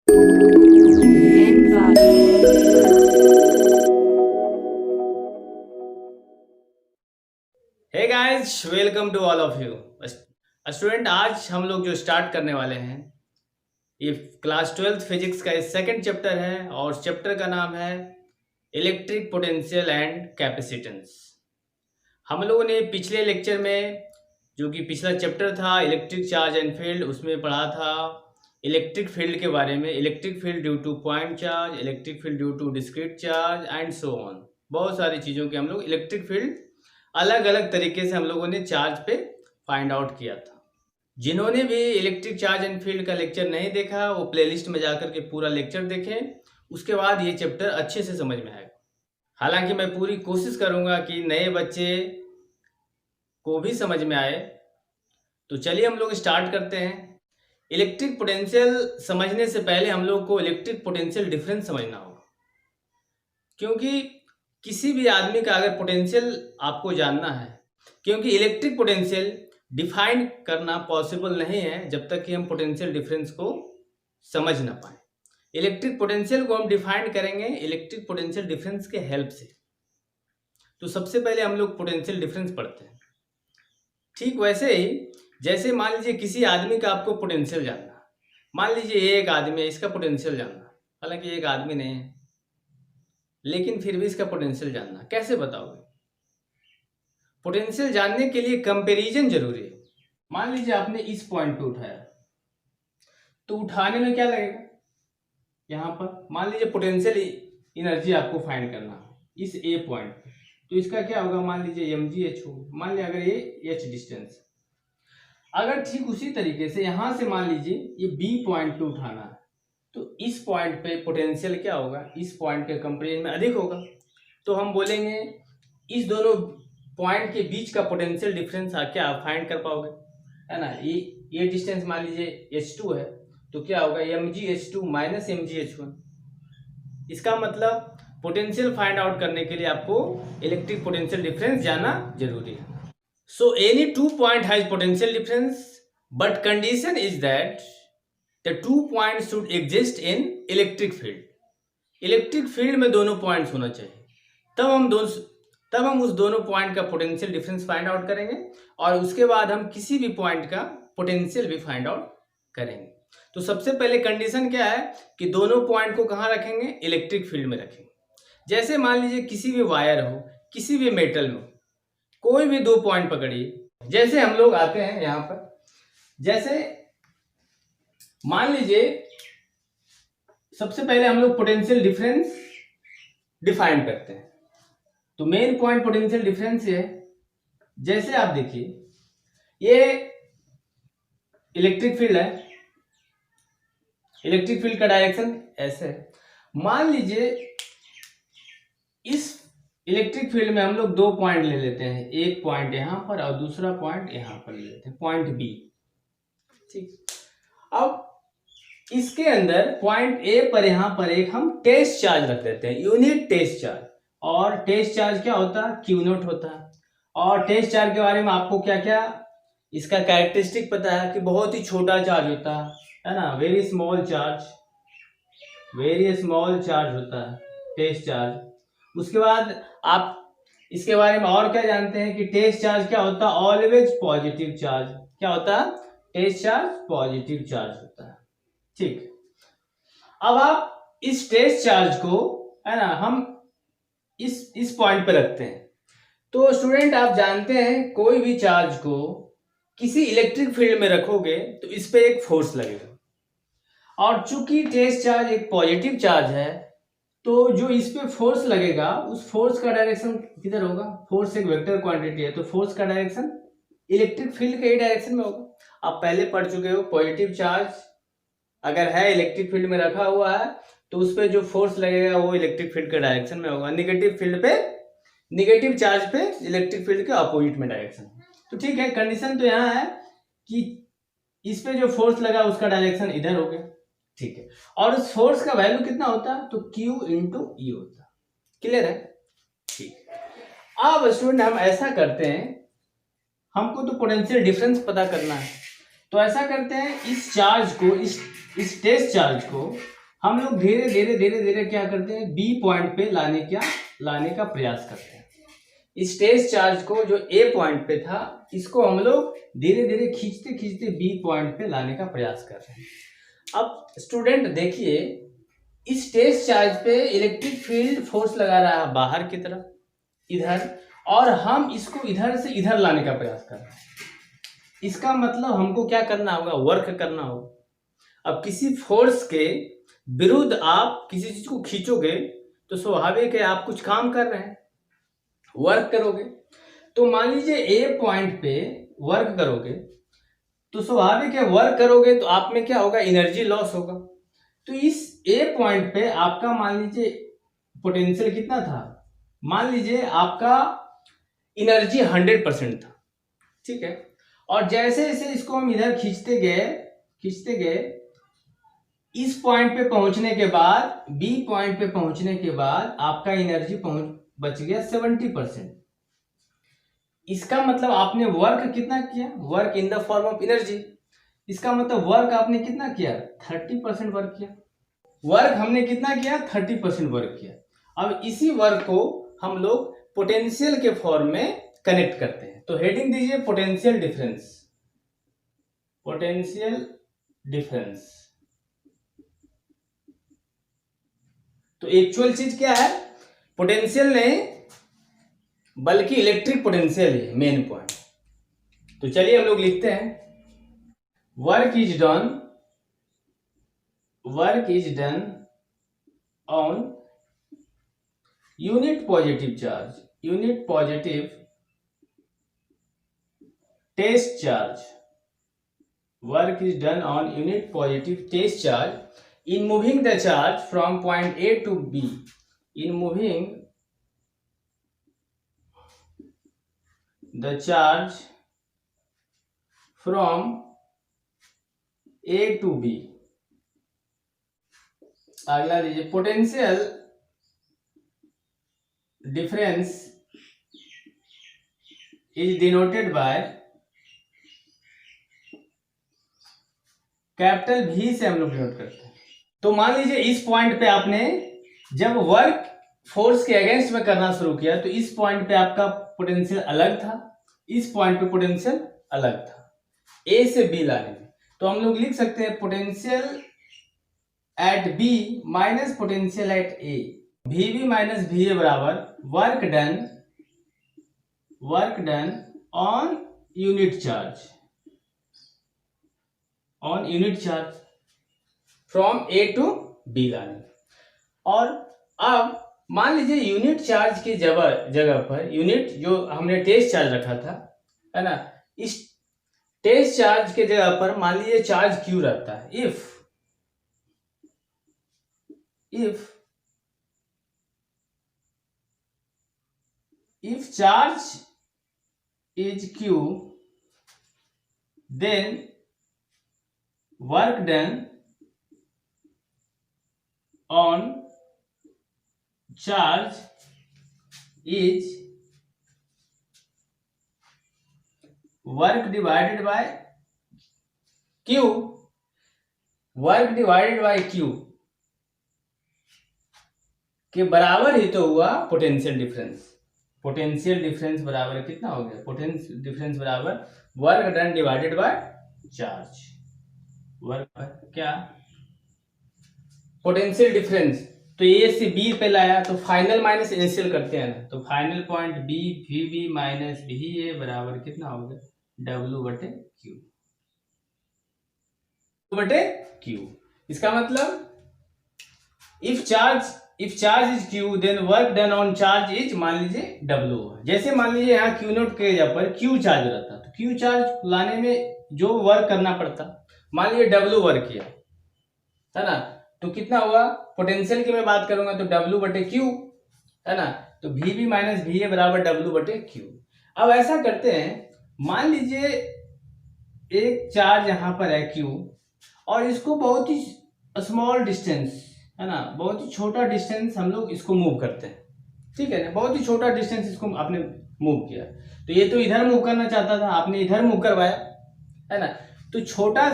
Hey guys, welcome to all of you student. आज हम लोग जो स्टार्ट करने वाले हैं ये क्लास 12th फिजिक्स का सेकंड चैप्टर है और चैप्टर का नाम है इलेक्ट्रिक पोटेंशियल एंड कैपेसिटेंस। हम लोगों ने पिछले लेक्चर में जो कि पिछला चैप्टर था इलेक्ट्रिक चार्ज एंड फील्ड, उसमें पढ़ा था इलेक्ट्रिक फील्ड के बारे में। Electric field due to point charge, electric field due to discrete charge and so on. बहुत सारी चीज़ों के हम लोग इलेक्ट्रिक फील्ड अलग अलग तरीके से हम लोगों ने चार्ज पे फाइंड आउट किया था। जिन्होंने भी इलेक्ट्रिक चार्ज एंड फील्ड का लेक्चर नहीं देखा वो प्लेलिस्ट में जाकर के पूरा लेक्चर देखें, उसके बाद ये चैप्टर अच्छे से समझ में आएगा। हालांकि मैं पूरी कोशिश करूंगा कि नए बच्चे को भी समझ में आए। तो चलिए हम लोग स्टार्ट करते हैं। इलेक्ट्रिक पोटेंशियल समझने से पहले हम लोग को इलेक्ट्रिक पोटेंशियल डिफरेंस समझना होगा, क्योंकि किसी भी आदमी का अगर पोटेंशियल आपको जानना है, क्योंकि इलेक्ट्रिक पोटेंशियल डिफाइन करना पॉसिबल नहीं है जब तक कि हम पोटेंशियल डिफरेंस को समझ ना पाए। इलेक्ट्रिक पोटेंशियल को हम डिफाइन करेंगे इलेक्ट्रिक पोटेंशियल डिफरेंस के हेल्प से। तो सबसे पहले हम लोग पोटेंशियल डिफरेंस पढ़ते हैं। ठीक वैसे ही जैसे मान लीजिए किसी आदमी का आपको पोटेंशियल जानना, मान लीजिए ये एक आदमी है, इसका पोटेंशियल जानना, हालांकि एक आदमी नहीं है लेकिन फिर भी इसका पोटेंशियल जानना कैसे बताओगे? पोटेंशियल जानने के लिए कंपैरिजन जरूरी है। मान लीजिए आपने इस पॉइंट पे उठाया, तो उठाने में क्या लगेगा? यहाँ पर मान लीजिए पोटेंशियल एनर्जी आपको फाइंड करना है इस ए पॉइंट पे, तो इसका क्या होगा? मान लीजिए mgh हो, मान लीजिए अगर ये h डिस्टेंस। अगर ठीक उसी तरीके से यहाँ से मान लीजिए ये बी पॉइंट पे उठाना है, तो इस पॉइंट पे पोटेंशियल क्या होगा? इस पॉइंट के कंपेरिजन में अधिक होगा। तो हम बोलेंगे इस दोनों पॉइंट के बीच का पोटेंशियल डिफरेंस क्या फाइंड कर पाओगे, है ना? ये डिस्टेंस मान लीजिए h2 है, तो क्या होगा? mgh2 minus mgh1। इसका मतलब पोटेंशियल फाइंड आउट करने के लिए आपको इलेक्ट्रिक पोटेंशियल डिफरेंस जानना जरूरी है। So any two point has potential difference, but condition is that the two points should exist in electric field. Electric field में दोनों पॉइंट्स होना चाहिए, तब हम उस दोनों पॉइंट का पोटेंशियल डिफरेंस फाइंड आउट करेंगे और उसके बाद हम किसी भी पॉइंट का पोटेंशियल भी फाइंड आउट करेंगे। तो सबसे पहले कंडीशन क्या है कि दोनों पॉइंट को कहाँ रखेंगे? इलेक्ट्रिक फील्ड में रखेंगे। जैसे मान लीजिए किसी भी वायर हो, किसी भी मेटल में कोई भी दो पॉइंट पकड़िए। जैसे हम लोग आते हैं यहाँ पर, जैसे मान लीजिए सबसे पहले हम लोग पोटेंशियल डिफरेंस डिफाइन करते हैं। तो मेन पॉइंट पोटेंशियल डिफरेंस है, जैसे आप देखिए ये इलेक्ट्रिक फील्ड है, इलेक्ट्रिक फील्ड का डायरेक्शन ऐसे है। मान लीजिए इस इलेक्ट्रिक फील्ड में हम लोग दो पॉइंट ले लेते हैं, एक पॉइंट यहां पर और दूसरा पॉइंट यहां पर ले लेते हैं, पॉइंट बी। ठीक, अब इसके अंदर पॉइंट ए पर यहां पर एक हम टेस्ट चार्ज रख देते हैं, यूनिट टेस्ट चार्ज। और टेस्ट चार्ज क्या होता है? क्यू नॉट होता है। और टेस्ट चार्ज के बारे में आपको क्या क्या इसका कैरेक्टरिस्टिक पता है कि बहुत ही छोटा चार्ज होता है ना? Very small charge, very small charge होता है टेस्ट चार्ज। उसके बाद आप इसके बारे में और क्या जानते हैं कि टेस्ट चार्ज क्या होता है? Always positive charge. क्या होता है? टेस्ट चार्ज पॉजिटिव चार्ज होता है। ठीक, अब आप इस टेस्ट चार्ज को, है ना, हम इस पॉइंट पे रखते हैं। तो स्टूडेंट आप जानते हैं कोई भी चार्ज को किसी इलेक्ट्रिक फील्ड में रखोगे तो इस पे एक फोर्स लगेगा, और चूंकि टेस्ट चार्ज एक पॉजिटिव चार्ज है तो जो इस पे फोर्स लगेगा उस फोर्स का डायरेक्शन किधर होगा? फोर्स एक वेक्टर क्वांटिटी है, तो फोर्स का डायरेक्शन इलेक्ट्रिक फील्ड के ही डायरेक्शन में होगा। आप पहले पढ़ चुके हो, पॉजिटिव चार्ज अगर है इलेक्ट्रिक फील्ड में रखा हुआ है तो उस पर जो फोर्स लगेगा वो इलेक्ट्रिक फील्ड के डायरेक्शन में होगा। नेगेटिव फील्ड पे, नेगेटिव चार्ज पे इलेक्ट्रिक फील्ड के अपोजिट में डायरेक्शन। तो ठीक है, कंडीशन तो यहाँ है कि इस पे जो फोर्स लगा उसका डायरेक्शन इधर हो गया। ठीक है, और उस फोर्स का वैल्यू कितना होता है? तो Q इंटू ई होता है। क्लियर है? ठीक, अब स्टूडेंट हम ऐसा करते हैं, हमको तो पोटेंशियल डिफरेंस पता करना है, तो ऐसा करते हैं इस चार्ज को, इस टेस्ट चार्ज को हम लोग धीरे धीरे धीरे धीरे क्या करते हैं, बी पॉइंट पे लाने का प्रयास करते हैं। इस टेस्ट चार्ज को जो ए पॉइंट पे था, इसको हम लोग धीरे धीरे खींचते खींचते बी पॉइंट पे लाने का प्रयास कर रहे हैं। अब स्टूडेंट देखिए, इस टेस्ट चार्ज पे इलेक्ट्रिक फील्ड फोर्स लगा रहा है बाहर की तरफ इधर, और हम इसको इधर से इधर लाने का प्रयास कर रहे हैं। इसका मतलब हमको क्या करना होगा, वर्क करना होगा। अब किसी फोर्स के विरुद्ध आप किसी चीज को खींचोगे तो स्वाभाविक है आप कुछ काम कर रहे हैं, वर्क करोगे। तो मान लीजिए ए पॉइंट पे वर्क करोगे तो स्वाभाविक है वर्क करोगे तो आप में क्या होगा, एनर्जी लॉस होगा। तो इस ए पॉइंट पे आपका मान लीजिए पोटेंशियल कितना था, मान लीजिए आपका एनर्जी 100% था, ठीक है। और जैसे जैसे इसको हम इधर खींचते गए इस पॉइंट पे पहुंचने के बाद, बी पॉइंट पे पहुंचने के बाद आपका एनर्जी बच गया 70%। इसका मतलब आपने वर्क कितना किया, work in the form of energy. इसका मतलब वर्क आपने कितना किया, 30% वर्क किया। वर्क हमने कितना किया, 30% वर्क किया। अब इसी वर्क को हम लोग पोटेंशियल के फॉर्म में कनेक्ट करते हैं। तो हेडिंग दीजिए पोटेंशियल डिफरेंस। पोटेंशियल डिफरेंस तो एक्चुअल चीज क्या है, पोटेंशियल नहीं बल्कि इलेक्ट्रिक पोटेंशियल है मेन पॉइंट। तो चलिए हम लोग लिखते हैं, work is done on unit positive test charge. Work is done on unit positive test charge in moving the charge from point A to B. In moving the charge from A to B. अगला लीजिए, potential difference is denoted by capital V से हम लोग denote करते हैं। तो मान लीजिए इस पॉइंट पे आपने जब वर्क फोर्स के अगेंस्ट में करना शुरू किया तो इस पॉइंट पे आपका पोटेंशियल अलग था, इस पॉइंट पे पोटेंशियल अलग था, ए से बी लाने में। तो हम लोग लिख सकते हैं potential at B minus potential at A, V minus V A बराबर work done on unit charge from A to B लाने। और अब मान लीजिए यूनिट चार्ज की जगह पर यूनिट जो हमने टेस्ट चार्ज रखा था, है ना, इस टेस्ट चार्ज के जगह पर मान लीजिए चार्ज क्यू रहता है। If charge is q then work done on charge is work divided by q के बराबर ही तो हुआ पोटेंशियल डिफरेंस बराबर कितना हो गया, पोटेंशियल डिफरेंस बराबर work done divided by charge. Work क्या, पोटेंशियल डिफरेंस। तो ए से बी पे लाया तो फाइनल माइनस इनिशियल करते हैं ना, तो final point B V B minus V A बराबर कितना हो गया, डब्ल्यू बटे क्यू। इसका मतलब if charge is q then work done on charge is, मान लीजिए डब्ल्यू। जैसे मान लीजिए यहाँ क्यू नोट के जगह पर क्यू चार्ज रहता तो क्यू चार्ज लाने में जो वर्क करना पड़ता, मान लीजिए डब्ल्यू वर्क किया, है ना, तो कितना हुआ, पोटेंशियल की मैं बात करूंगा तो डब्ल्यू बटे क्यू, है ना, तो V B minus V A बराबर डब्ल्यू बटे क्यू। अब ऐसा करते हैं, मान लीजिए एक चार्ज यहां पर है क्यू और इसको बहुत ही स्मॉल डिस्टेंस, है ना, बहुत ही छोटा डिस्टेंस हम लोग इसको मूव करते हैं, ठीक है ना, बहुत ही छोटा डिस्टेंस इसको आपने मूव किया। तो ये तो इधर मूव करना चाहता था, आपने इधर मूव करवाया, है ना, तो छोटा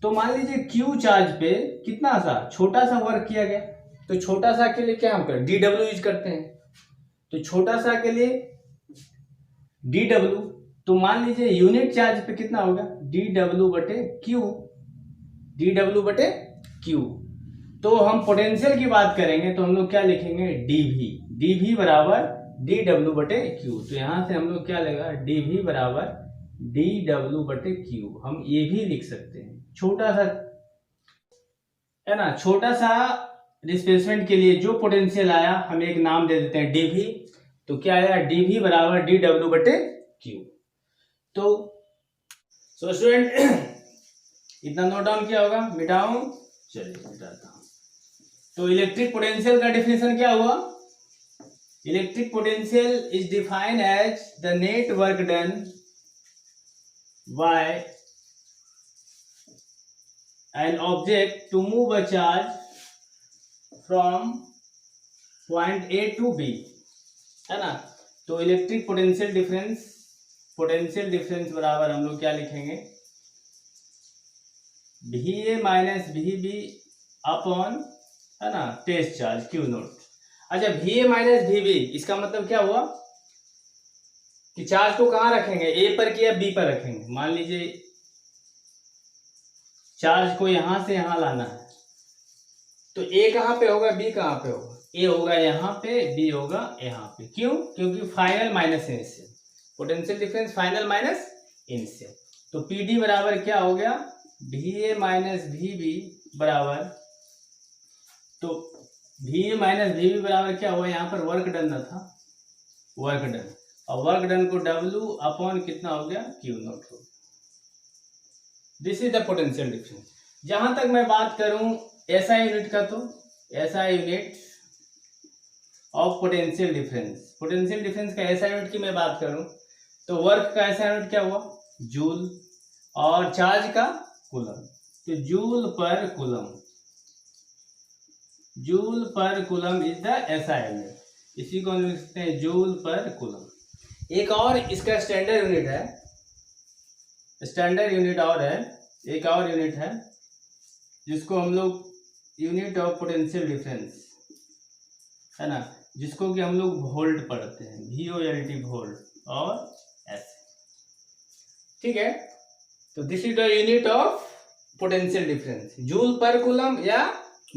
तो मान लीजिए क्यू चार्ज पे कितना सा छोटा सा वर्क किया गया, तो छोटा सा के लिए क्या हम करें, डी डब्ल्यू यूज करते हैं। तो छोटा सा के लिए डी डब्ल्यू, तो मान लीजिए यूनिट चार्ज पे कितना होगा, डी डब्ल्यू बटे क्यू, डी डब्ल्यू बटे क्यू। तो हम पोटेंशियल की बात करेंगे तो हम लोग क्या लिखेंगे, डीवी, डीवी बराबर डी डब्ल्यू बटे क्यू। तो यहां से हम लोग क्या लेगा, डीवी बराबर डी डब्ल्यू बटे क्यू। हम ये भी लिख सकते हैं, छोटा सा है ना, छोटा सा डिस्प्लेसमेंट के लिए जो पोटेंशियल आया हम एक नाम दे देते हैं डीवी। तो क्या आया, डीवी बराबर डी डब्ल्यू बटे क्यू। तो स्टूडेंट इतना नोट डाउन किया होगा, मिटाऊं, चलिए मिटाता हूं। तो इलेक्ट्रिक पोटेंशियल का डेफिनेशन क्या हुआ, electric potential is defined as the net work done by an object to move a charge from point A to B, है ना। तो इलेक्ट्रिक पोटेंशियल डिफरेंस बराबर हम लोग क्या लिखेंगे, V A minus V B upon, है ना, टेस्ट चार्ज क्यू नोट। अच्छा, V A minus V B, इसका मतलब क्या हुआ कि चार्ज को कहाँ रखेंगे, ए पर कि या बी पर रखेंगे। मान लीजिए चार्ज को यहां से यहां लाना है, तो ए कहां पे होगा, बी कहां पे होगा, ए होगा यहाँ पे, बी होगा यहाँ पे। क्यों, क्योंकि final minus initial, potential difference final minus initial. तो पीडी बराबर क्या हो गया, V A minus V B बराबर, तो V A minus V B बराबर क्या हुआ, यहाँ पर वर्क डन ना था, वर्क डन, और वर्क डन को डब्ल्यू अपॉन कितना हो गया, क्यू नॉट हो गया। This is the potential difference. जहां तक मैं बात करूं एसआई यूनिट का, तो SI unit of potential difference, potential difference का एसआई यूनिट की मैं बात करूं तो वर्क का एसआई यूनिट क्या हुआ, जूल, और चार्ज का कूलम। तो जूल पर कूलम, जूल पर coulomb is the SI unit, इसी को हम लिखते हैं जूल पर कूलम। एक और इसका स्टैंडर्ड यूनिट है, स्टैंडर्ड यूनिट और है, एक और यूनिट है जिसको हम लोग यूनिट ऑफ पोटेंशियल डिफरेंस, है ना, जिसको कि हम लोग वोल्ट पढ़ते हैं, VOLT वोल्ट और एस, ठीक है। तो this is the unit of potential difference, joule पर कूलम या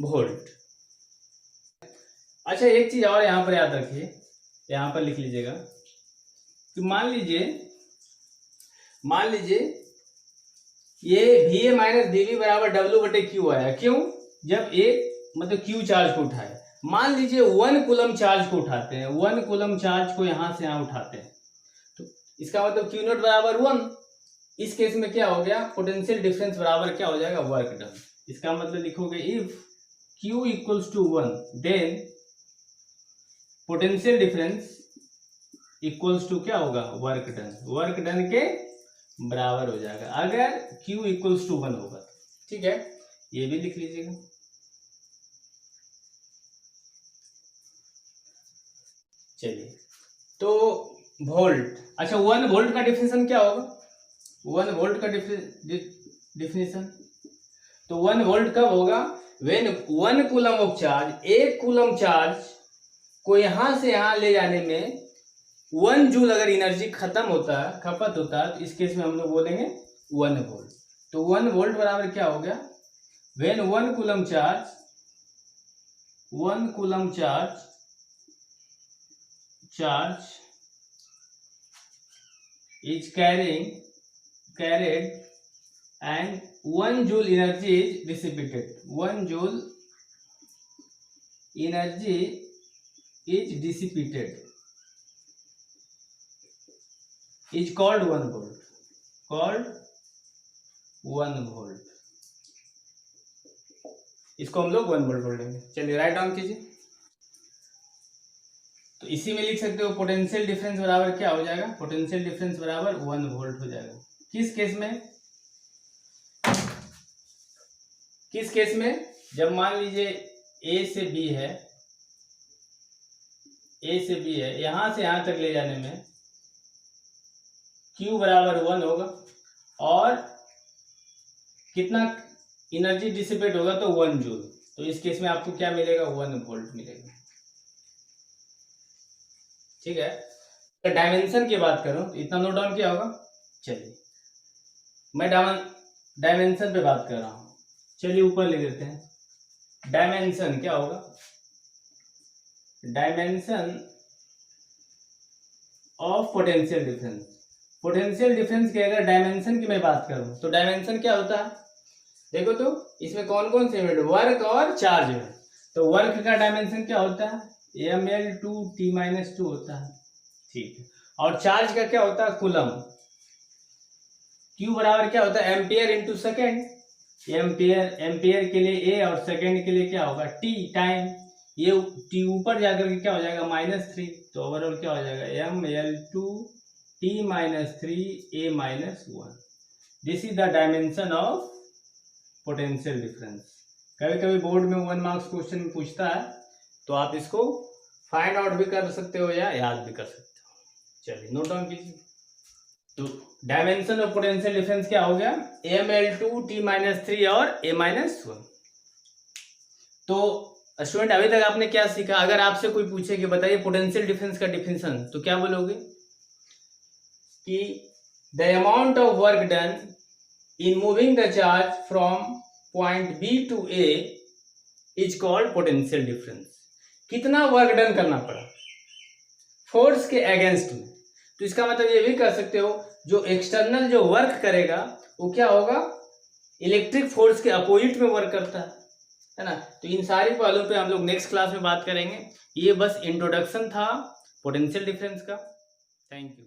वोल्ट। अच्छा, एक चीज और यहां पर याद रखिए, यहां पर लिख लीजिएगा कि मान लीजिए ये V A minus V B बराबर डब्ल्यू बटे क्यू आया। क्यों, जब एक मतलब क्यू चार्ज को उठाए, मान लीजिए 1 कूलम चार्ज को उठाते हैं, 1 कूलम चार्ज को यहां से यहां उठाते हैं, तो इसका मतलब क्यू नॉट बराबर 1। इस केस में क्या हो गया, पोटेंशियल डिफरेंस बराबर क्या हो जाएगा, वर्क डन। इसका मतलब लिखोगे if q equals to 1 then potential difference equals to क्या होगा, वर्क डन, वर्क डन के बराबर हो जाएगा अगर Q इक्वल्स टू 1 होगा, ठीक है, ये भी लिख लीजिएगा। चलिए, तो वोल्ट, अच्छा 1 वोल्ट का डिफिनेशन क्या होगा, 1 वोल्ट का डिफिनेशन, तो 1 वोल्ट कब होगा, when 1 coulomb of charge, 1 coulomb charge को यहां से यहां ले जाने में 1 जूल अगर एनर्जी खत्म होता है, खपत होता है, तो इस केस में हम लोग बोलेंगे 1 वोल्ट। तो 1 वोल्ट बराबर क्या हो गया, when 1 coulomb charge, 1 coulomb charge is carried and 1 joule energy is dissipated, 1 joule energy is dissipated is called 1 volt, called 1 volt, इसको हम लोग 1 वोल्ट बोलेंगे। चलिए राइट डाउन कीजिए। तो इसी में लिख सकते हो पोटेंशियल डिफरेंस बराबर क्या हो जाएगा, पोटेंशियल डिफरेंस बराबर 1 वोल्ट हो जाएगा। किस केस में, जब मान लीजिए ए से बी है, यहां से यहां तक ले जाने में Q बराबर 1 होगा, और कितना एनर्जी डिसिपेट होगा तो 1 जूल। तो इस केस में आपको क्या मिलेगा, 1 वोल्ट मिलेगा। ठीक है, तो डायमेंशन की बात करूं तो इतना नोट डाउन किया होगा। चलिए मैं डायमेंशन पे बात कर रहा हूं। चलिए ऊपर लिख देते हैं। डायमेंशन क्या होगा, dimension of potential difference. Potential difference के अगर डायमेंशन की मैं बात करूं तो डायमेंशन क्या होता है, देखो तो इसमें कौन कौन से यूनिट, वर्क और चार्ज है। तो वर्क का डायमेंशन क्या होता है, ml2t-2 होता है। ठीक है, और चार्ज का क्या होता है, कूलम। Q बराबर क्या होता है, एम्पियर इंटू सेकेंड। एम्पियर के लिए A और सेकेंड के लिए क्या होगा, T, टाइम। ये T ऊपर जाकर के क्या हो जाएगा, -3। तो ओवरऑल क्या हो जाएगा, ml2t-3a-1। This is the dimension of potential difference. कभी कभी बोर्ड में 1 मार्क्स क्वेश्चन पूछता है, तो आप इसको फाइंड आउट भी कर सकते हो या याद भी कर सकते हो। चलिए नोट डाउन कीजिए। तो डायमेंशन ऑफ पोटेंशियल डिफरेंस क्या हो गया, ml2t-3 और a-1। तो स्टूडेंट अभी तक आपने क्या सीखा, अगर आपसे कोई पूछे कि बताइए पोटेंशियल डिफरेंस का डिफिनेशन, तो क्या बोलोगे कि the amount of work done in moving the charge from point B to A is called potential difference। कितना वर्क डन करना पड़ा फोर्स के अगेंस्ट में। तो इसका मतलब ये भी कर सकते हो, जो एक्सटर्नल जो वर्क करेगा वो क्या होगा, इलेक्ट्रिक फोर्स के अपोजिट में वर्क करता है ना। तो इन सारी पहलुओं पे हम लोग नेक्स्ट क्लास में बात करेंगे। ये बस इंट्रोडक्शन था पोटेंशियल डिफरेंस का। Thank you.